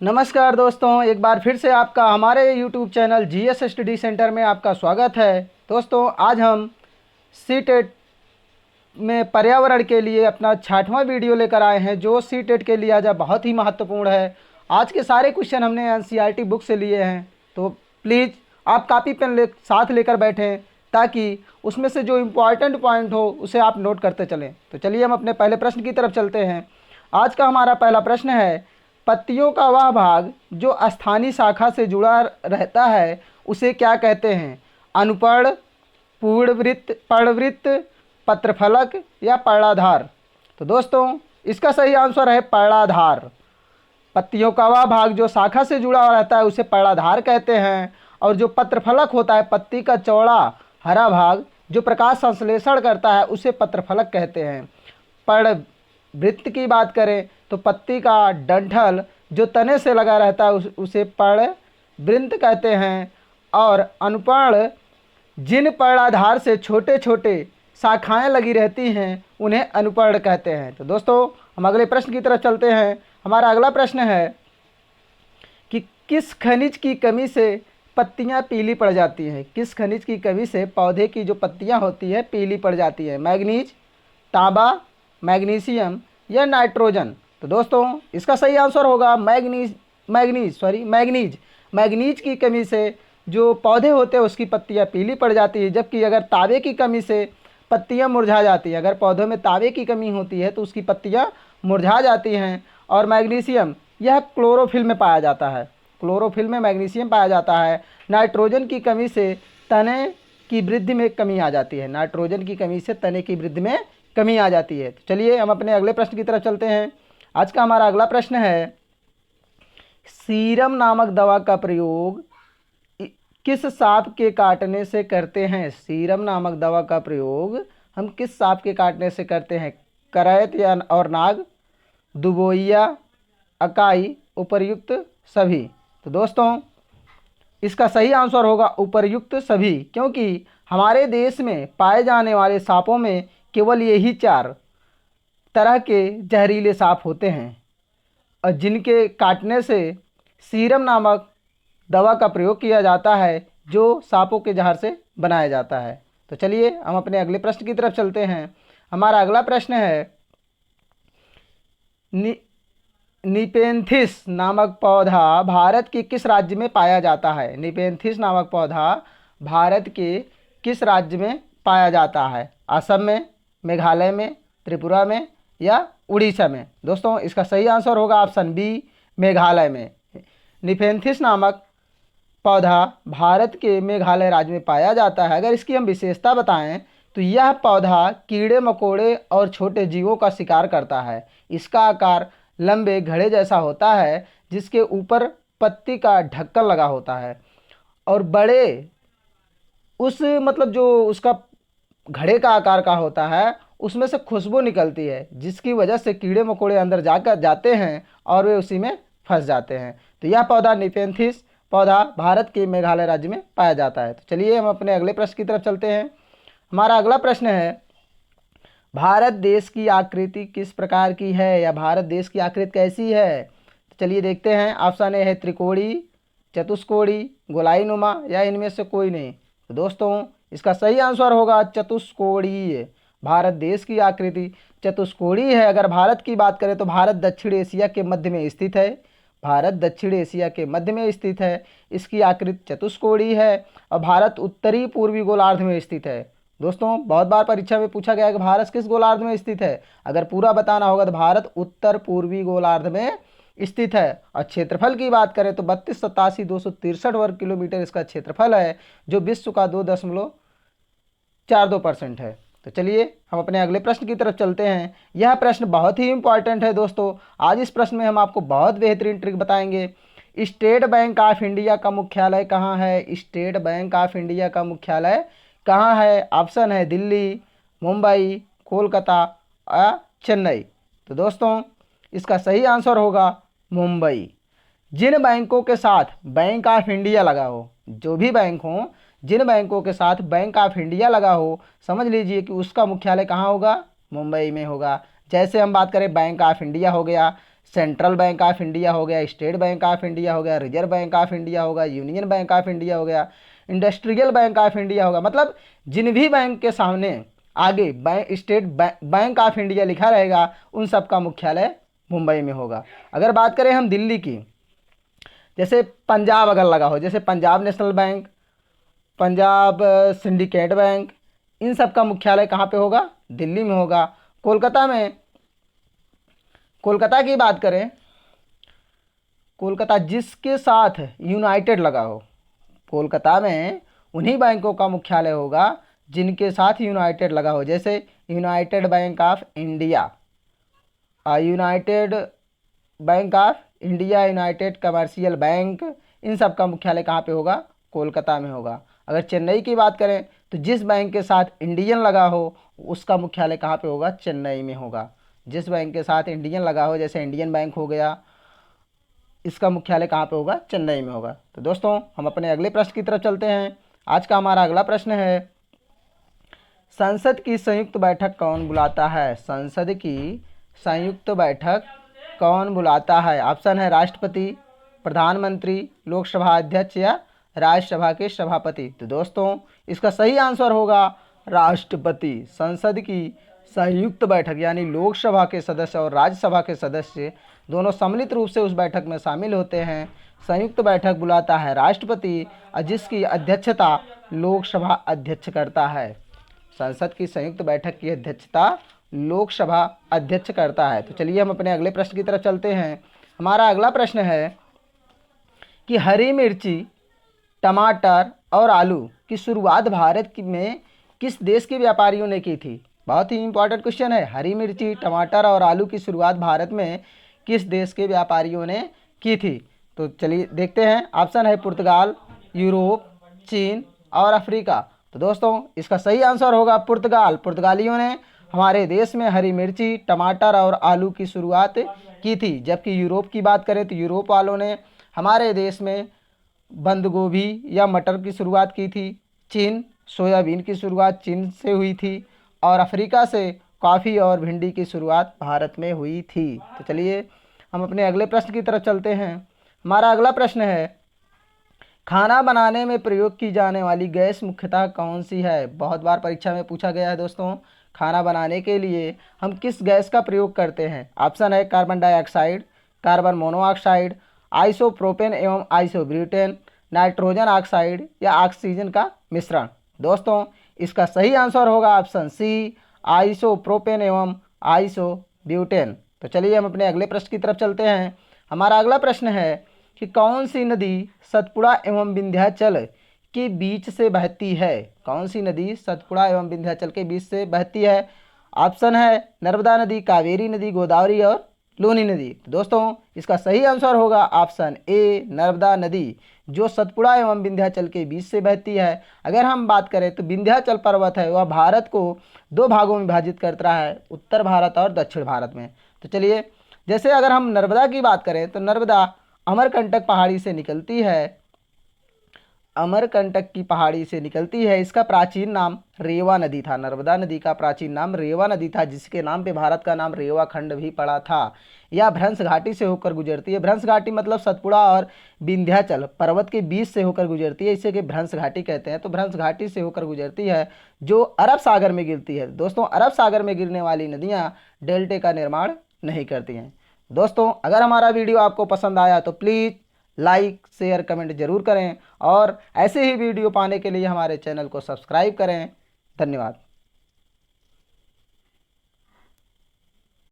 नमस्कार दोस्तों, एक बार फिर से आपका हमारे YouTube channel GS study centre में आपका स्वागत है। दोस्तों, आज हम सीटेट में पर्यावरण के लिए अपना 6वां वीडियो लेकर आए हैं, जो सीटेट के लिए आज बहुत ही महत्वपूर्ण है। आज के सारे क्वेश्चन हमने एनसीईआरटी बुक से लिए हैं, तो प्लीज़ आप कापी पेन साथ लेकर बैठें ताकि उसमें से जो इम्पोर्टेंट पॉइंट हो उसे आप नोट करते चलें। तो चलिए हम अपने पहले प्रश्न की तरफ चलते हैं। आज का हमारा पहला प्रश्न है, पत्तियों का वह भाग जो स्थानीय शाखा से जुड़ा रहता है उसे क्या कहते हैं? अनुपर्ण, पूर्णवृत्त, पर्णवृत्त, पत्रफलक या पर्णाधार? तो दोस्तों, इसका सही आंसर है पर्णाधार। पत्तियों का वह भाग जो शाखा से जुड़ा रहता है उसे पर्णाधार कहते हैं, और जो पत्रफलक होता है, पत्ती का चौड़ा हरा भाग जो प्रकाश संश्लेषण करता है, उसे पत्रफलक कहते हैं। पर्णवृत्त की बात करें तो पत्ती का डंठल जो तने से लगा रहता है उसे पर्णवृत्त कहते हैं, और अनुपर्ण, जिन पर्णाधार से छोटे छोटे शाखाएं लगी रहती हैं उन्हें अनुपर्ण कहते हैं। तो दोस्तों, हम अगले प्रश्न की तरफ चलते हैं। हमारा अगला प्रश्न है कि किस खनिज की कमी से पत्तियां पीली पड़ जाती हैं? किस खनिज की कमी से पौधे की जो पत्तियां होती है पीली पड़ जाती है? मैग्नीज, तांबा, मैग्नीशियम या नाइट्रोजन? तो दोस्तों, इसका सही आंसर होगा मैग्नीज। मैग्नीज की कमी से जो पौधे होते हैं उसकी पत्तियां पीली पड़ जाती है, जबकि अगर तांबे की कमी से पत्तियां मुरझा जाती हैं। अगर पौधों में तांबे की कमी होती है तो उसकी पत्तियां मुरझा जाती हैं। और मैग्नीशियम, यह क्लोरोफिल में पाया जाता है। क्लोरोफिल में मैग्नीशियम पाया जाता है। नाइट्रोजन की कमी से तने की वृद्धि में कमी आ जाती है। नाइट्रोजन की कमी से तने की वृद्धि में कमी आ जाती है। तो चलिए हम अपने अगले प्रश्न की तरफ चलते हैं। आज का हमारा अगला प्रश्न है, सीरम नामक दवा का प्रयोग किस सांप के काटने से करते हैं? सीरम नामक दवा का प्रयोग हम किस सांप के काटने से करते हैं? करैत या और नाग, दुबोइया, अकाई, उपर्युक्त सभी? तो दोस्तों, इसका सही आंसर होगा उपर्युक्त सभी, क्योंकि हमारे देश में पाए जाने वाले सांपों में केवल यही 4 तरह के जहरीले सांप होते हैं, और जिनके काटने से सीरम नामक दवा का प्रयोग किया जाता है, जो सांपों के जहर से बनाया जाता है। तो चलिए हम अपने अगले प्रश्न की तरफ चलते हैं। हमारा अगला प्रश्न है, निपेंथिस नामक पौधा भारत के किस राज्य में पाया जाता है? निपेंथिस नामक पौधा भारत के किस राज्य में पाया जाता है? असम में, मेघालय में, त्रिपुरा में या उड़ीसा में? दोस्तों, इसका सही आंसर होगा ऑप्शन बी, मेघालय में। निपेंथिस नामक पौधा भारत के मेघालय राज्य में पाया जाता है। अगर इसकी हम विशेषता बताएं तो यह पौधा कीड़े मकोड़े और छोटे जीवों का शिकार करता है। इसका आकार लंबे घड़े जैसा होता है, जिसके ऊपर पत्ती का ढक्कन लगा होता है, और बड़े जो उसका घड़े का आकार का होता है उसमें से खुशबू निकलती है, जिसकी वजह से कीड़े मकोड़े अंदर जाते हैं और वे उसी में फंस जाते हैं। तो यह पौधा निपेंथिस पौधा भारत के मेघालय राज्य में पाया जाता है। तो चलिए हम अपने अगले प्रश्न की तरफ चलते हैं। हमारा अगला प्रश्न है, भारत देश की आकृति किस प्रकार की है, या भारत देश की आकृति कैसी है? तो चलिए देखते हैं। ऑप्शन ए है त्रिकोणी, चतुष्कोणी, गोलाई-नुमा या इनमें से कोई नहीं? तो दोस्तों, इसका सही आंसर होगा चतुष्कोणीय। भारत देश की आकृति चतुष्कोणीय है। अगर भारत की बात करें तो भारत दक्षिण एशिया के मध्य में स्थित है। भारत दक्षिण एशिया के मध्य में स्थित है। इसकी आकृति चतुष्कोणीय है, और भारत उत्तरी पूर्वी गोलार्ध में स्थित है। दोस्तों, बहुत बार परीक्षा में पूछा गया है कि भारत किस गोलार्ध में स्थित है। अगर पूरा बताना होगा तो भारत उत्तर पूर्वी गोलार्ध में स्थित है। और क्षेत्रफल की बात करें तो 32,87,263 वर्ग किलोमीटर इसका क्षेत्रफल है, जो विश्व का 2.42% है। तो चलिए हम अपने अगले प्रश्न की तरफ चलते हैं। यह प्रश्न बहुत ही इंपॉर्टेंट है दोस्तों। आज इस प्रश्न में हम आपको बहुत बेहतरीन ट्रिक बताएंगे। स्टेट बैंक ऑफ इंडिया का मुख्यालय कहाँ है? स्टेट बैंक ऑफ इंडिया का मुख्यालय कहाँ है? ऑप्शन है दिल्ली, मुंबई, कोलकाता या चेन्नई। तो दोस्तों, इसका सही आंसर होगा मुंबई। जिन बैंकों के साथ बैंक ऑफ इंडिया लगा हो, जो भी बैंक हो, जिन बैंकों के साथ बैंक ऑफ इंडिया लगा हो, समझ लीजिए कि उसका मुख्यालय कहाँ होगा? मुंबई में होगा। जैसे हम बात करें बैंक ऑफ इंडिया हो गया, सेंट्रल बैंक ऑफ इंडिया हो गया, स्टेट बैंक ऑफ इंडिया हो गया, रिजर्व बैंक ऑफ इंडिया होगा, यूनियन बैंक ऑफ इंडिया हो गया, इंडस्ट्रियल बैंक ऑफ इंडिया होगा। मतलब जिन भी बैंक के सामने आगे स्टेट बैंक ऑफ इंडिया लिखा रहेगा उन सब का मुख्यालय मुंबई में होगा। अगर बात करें हम दिल्ली की, जैसे पंजाब अगर लगा हो, जैसे Punjab National Bank, Punjab Syndicate Bank, इन सब का मुख्यालय कहाँ पे होगा? दिल्ली में होगा। कोलकाता में, कोलकाता की बात करें, कोलकाता जिसके साथ यूनाइटेड लगा हो, कोलकाता में उन्हीं बैंकों का मुख्यालय होगा जिनके साथ यूनाइटेड लगा हो। जैसे United Bank of India, United Bank of India, United Commercial Bank, इन सब का मुख्यालय कहाँ पे होगा? कोलकाता में होगा। अगर चेन्नई की बात करें तो जिस बैंक के साथ इंडियन लगा हो उसका मुख्यालय कहाँ पे होगा? चेन्नई में होगा। जिस बैंक के साथ इंडियन लगा हो, जैसे इंडियन बैंक हो गया, इसका मुख्यालय कहाँ पे होगा? चेन्नई में होगा। तो दोस्तों हम अपने अगले प्रश्न की तरफ चलते हैं। आज का हमारा अगला प्रश्न है, संसद की संयुक्त बैठक कौन बुलाता है? संसद की संयुक्त बैठक कौन बुलाता है? ऑप्शन है राष्ट्रपति, प्रधानमंत्री, लोकसभा अध्यक्ष या राज्यसभा के सभापति। तो दोस्तों इसका सही आंसर होगा राष्ट्रपति। संसद की संयुक्त बैठक यानी लोकसभा के सदस्य और राज्यसभा के सदस्य दोनों सम्मिलित रूप से उस बैठक में शामिल होते हैं। संयुक्त बैठक बुलाता है राष्ट्रपति और जिसकी अध्यक्षता लोकसभा अध्यक्ष करता है। संसद की संयुक्त बैठक की अध्यक्षता लोकसभा अध्यक्ष करता है। तो चलिए हम अपने अगले प्रश्न की तरफ चलते हैं। हमारा अगला प्रश्न है कि हरी मिर्ची, टमाटर और आलू की शुरुआत भारत में किस देश के व्यापारियों ने की थी? बहुत ही इंपॉर्टेंट क्वेश्चन है। हरी मिर्ची, टमाटर और आलू की शुरुआत भारत में किस देश के व्यापारियों ने की थी? तो चलिए देखते हैं। ऑप्शन है पुर्तगाल, यूरोप, चीन और अफ्रीका। तो दोस्तों इसका सही आंसर होगा पुर्तगाल। पुर्तगालियों ने हमारे देश में हरी मिर्ची, टमाटर और आलू की शुरुआत की थी। जबकि यूरोप की बात करें तो यूरोप वालों ने हमारे देश में बंद गोभी या मटर की शुरुआत की थी। चीन, सोयाबीन की शुरुआत चीन से हुई थी और अफ्रीका से कॉफ़ी और भिंडी की शुरुआत भारत में हुई थी। तो चलिए हम अपने अगले प्रश्न की तरफ चलते हैं। हमारा अगला प्रश्न है, खाना बनाने में प्रयोग की जाने वाली गैस मुख्यतः कौन सी है? बहुत बार परीक्षा में पूछा गया है दोस्तों, खाना बनाने के लिए हम किस गैस का प्रयोग करते हैं? ऑप्शन है carbon dioxide, carbon monoxide, isopropene एवं आइसोब्यूटेन, नाइट्रोजन ऑक्साइड या ऑक्सीजन का मिश्रण। दोस्तों इसका सही आंसर होगा ऑप्शन सी, आइसोप्रोपेन एवं आइसोब्यूटेन। तो चलिए हम अपने अगले प्रश्न की तरफ चलते हैं। हमारा अगला प्रश्न है कि कौन सी नदी सतपुड़ा एवं विंध्याचल के बीच से बहती है? कौन सी नदी सतपुड़ा एवं विंध्याचल के बीच से बहती है? ऑप्शन है नर्मदा नदी, कावेरी नदी, गोदावरी और लूनी नदी। तो दोस्तों इसका सही आंसर होगा ऑप्शन ए, नर्मदा नदी, जो सतपुड़ा एवं विंध्याचल के बीच से बहती है। अगर हम बात करें तो विंध्याचल पर्वत है वह भारत को दो भागों में विभाजित करता है, उत्तर भारत और दक्षिण भारत में। तो चलिए जैसे अगर हम नर्मदा की बात करें तो नर्मदा अमरकंटक पहाड़ी से निकलती है, अमरकंटक की पहाड़ी से निकलती है। इसका प्राचीन नाम रेवा नदी था। नर्मदा नदी का प्राचीन नाम रेवा नदी था, जिसके नाम पे भारत का नाम रेवा खंड भी पड़ा था। यह भ्रंश घाटी से होकर गुजरती है। भ्रंश घाटी मतलब सतपुड़ा और विंध्याचल पर्वत के बीच से होकर गुजरती है, इसे कि भ्रंश घाटी कहते हैं। तो भ्रंश घाटी से होकर गुजरती है जो अरब सागर में गिरती है। दोस्तों अरब सागर में गिरने वाली नदियाँ डेल्टे का निर्माण नहीं करती हैं। दोस्तों अगर हमारा वीडियो आपको पसंद आया तो प्लीज़ लाइक, शेयर, कमेंट जरूर करें और ऐसे ही वीडियो पाने के लिए हमारे चैनल को सब्सक्राइब करें। धन्यवाद।